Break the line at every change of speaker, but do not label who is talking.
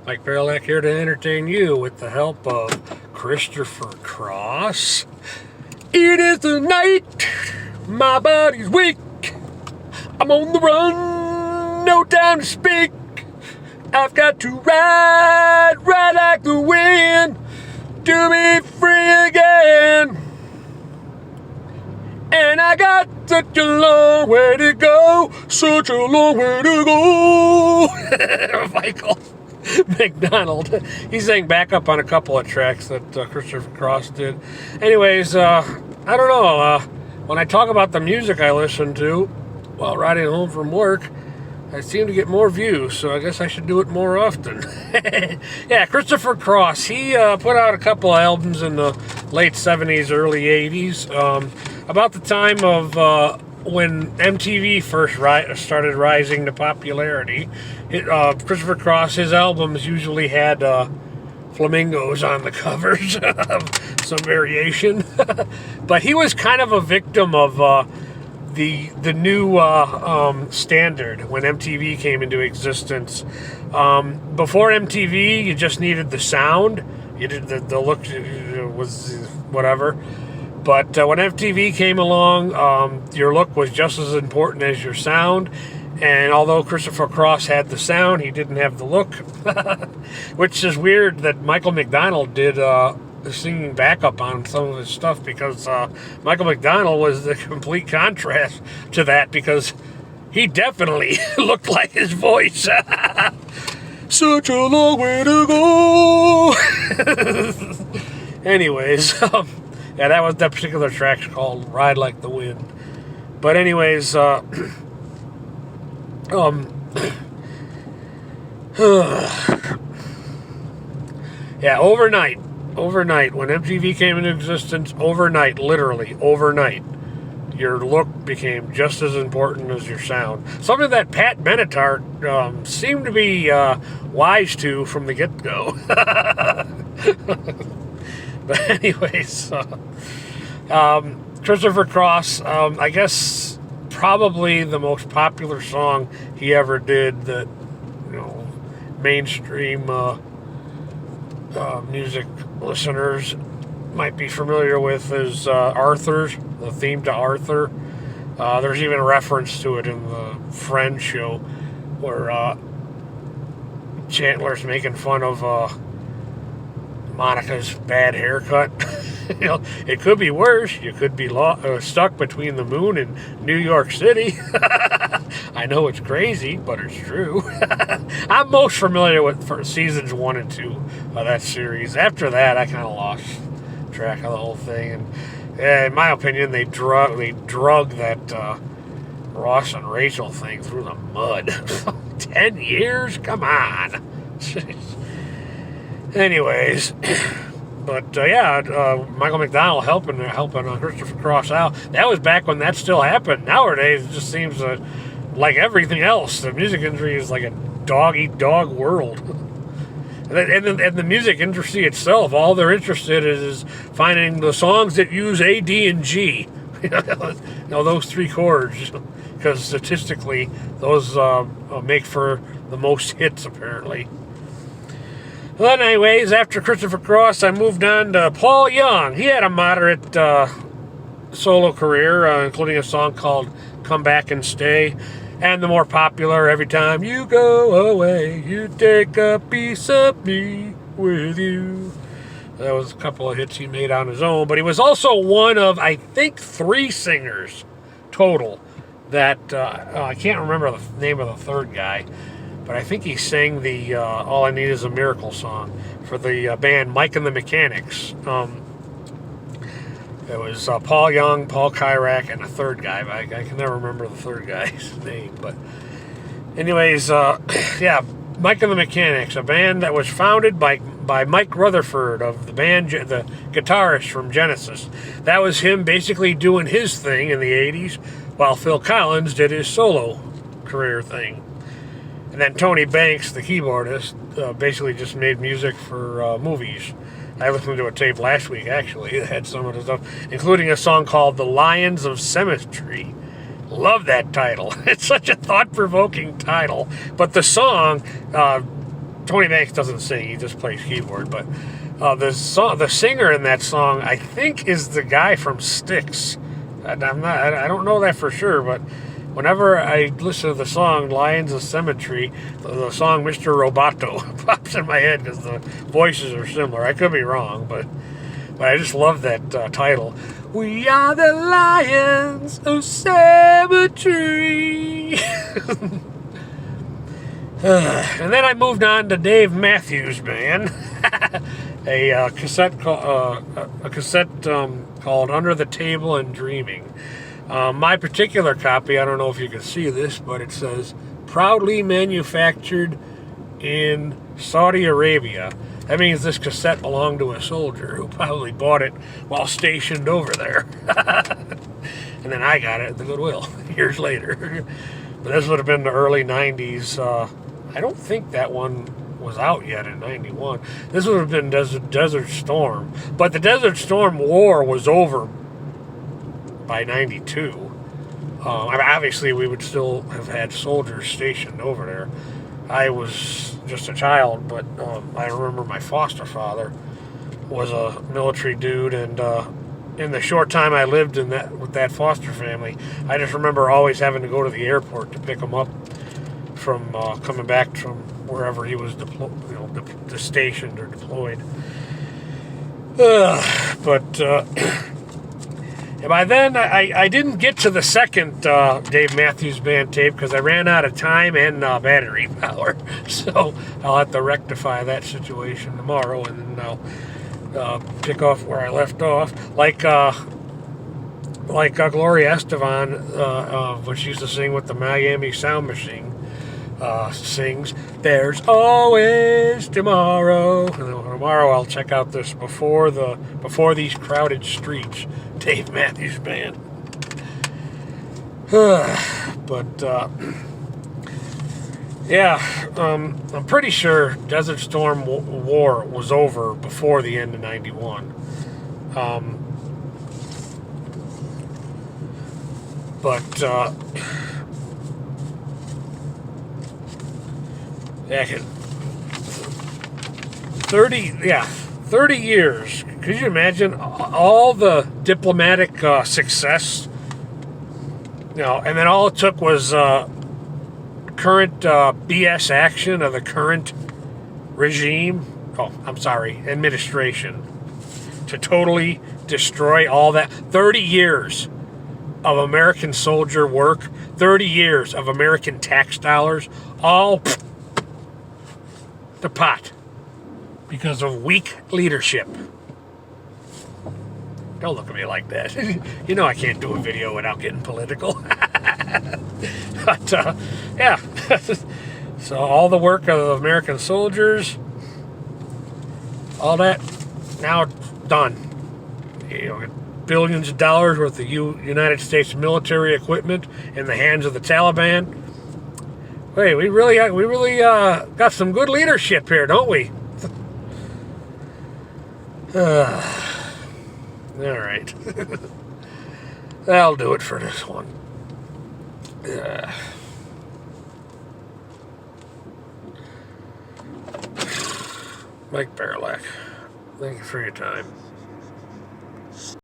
Mike Barelak here to entertain you with the help of Christopher Cross. It is the night, my body's weak. I'm on the run, no time to speak. I've got to ride like the wind to be free again. And I got such a long way to go, such a long way to go. Michael McDonald. He sang backup on a couple of tracks that Christopher Cross did. Anyways, I don't know. When I talk about the music I listen to while riding home from work, I seem to get more views, so I guess I should do it more often. Yeah, Christopher Cross. He put out a couple of albums in the late 70s, early 80s. About the time of when MTV first started rising to popularity. Christopher Cross, his albums usually had flamingos on the covers, some variation. But he was kind of a victim of the new standard when MTV came into existence. Before MTV, you just needed the sound. You did the look was whatever. But when MTV came along, your look was just as important as your sound. And although Christopher Cross had the sound, he didn't have the look. Which is weird that Michael McDonald did singing backup on some of his stuff, because Michael McDonald was the complete contrast to that, because he definitely looked like his voice. Such a long way to go. Anyways, yeah, that particular track's called Ride Like the Wind. But anyways, yeah, overnight, when MTV came into existence, literally overnight, your look became just as important as your sound. Something that Pat Benatar seemed to be wise to from the get-go. But anyways, Christopher Cross, I guess probably the most popular song he ever did that, mainstream music listeners might be familiar with is Arthur, the theme to Arthur. There's even a reference to it in the Friends show where Chandler's making fun of Monica's bad haircut. It could be worse. You could be stuck between the moon and New York City. I know it's crazy, but it's true. I'm most familiar with for seasons 1 and 2 of that series. After that, I kind of lost track of the whole thing. And in my opinion, they drug that Ross and Rachel thing through the mud. 10 years? Come on. Anyways, but Michael McDonald helping Christopher Cross out. That was back when that still happened. Nowadays, it just seems like everything else, the music industry is like a dog-eat-dog world. And the music industry itself, all they're interested in is finding the songs that use A, D, and G. Those 3 chords, because statistically, those make for the most hits, apparently. Well, anyways, after Christopher Cross, I moved on to Paul Young. He had a moderate solo career, including a song called Come Back and Stay, and the more popular Every Time You Go Away, You Take a Piece of Me with You. That was a couple of hits he made on his own, but he was also one of, I think, 3 singers total that, I can't remember the name of the third guy, but I think he sang the All I Need Is a Miracle song for the band Mike and the Mechanics. It was Paul Young, Paul Kyrak, and a third guy. I can never remember the third guy's name. But anyways, yeah, Mike and the Mechanics, a band that was founded by Mike Rutherford of the band, the guitarist from Genesis. That was him basically doing his thing in the 80s, while Phil Collins did his solo career thing. And then Tony Banks, the keyboardist, basically just made music for movies. I listened to a tape last week, actually, that had some of the stuff, including a song called The Lions of Cemetery. Love that title. It's such a thought-provoking title. But the song Tony Banks doesn't sing; he just plays keyboard. But the singer in that song, I think, is the guy from Styx. I don't know that for sure, but whenever I listen to the song "Lions of Cemetery," the song "Mr. Roboto" pops in my head because the voices are similar. I could be wrong, but I just love that title. We are the Lions of Cemetery. And then I moved on to Dave Matthews Band, a cassette called "Under the Table and Dreaming." My particular copy, I don't know if you can see this, but it says "Proudly manufactured in Saudi Arabia." That means this cassette belonged to a soldier who probably bought it while stationed over there. And then I got it at the Goodwill years later. But this would have been the early 90s. I don't think that one was out yet in 91. This would have been Desert Storm. But the Desert Storm war was over by 92. Obviously, we would still have had soldiers stationed over there. I was just a child, but I remember my foster father was a military dude, and in the short time I lived with that foster family, I just remember always having to go to the airport to pick him up from coming back from wherever he was stationed or deployed. But by then, I didn't get to the second Dave Matthews Band tape because I ran out of time and battery power. So I'll have to rectify that situation tomorrow, and then I'll pick off where I left off. Like Gloria Estefan, when she used to sing with the Miami Sound Machine, sings, "There's always tomorrow." And tomorrow I'll check out this Before These Crowded Streets, Dave Matthews Band. But yeah, I'm pretty sure Desert Storm War was over before the end of 91. But yeah, 30 years. Could you imagine all the diplomatic success? And then all it took was current BS action of the current regime. Administration, to totally destroy all that. 30 years of American soldier work, 30 years of American tax dollars, all the pot because of weak leadership. Don't look at me like that. You know I can't do a video without getting political. But, yeah. So all the work of American soldiers, all that, now done. Billions of dollars worth of United States military equipment in the hands of the Taliban. Hey, we really got some good leadership here, don't we? All right. That'll do it for this one. Mike Barlack, thank you for your time.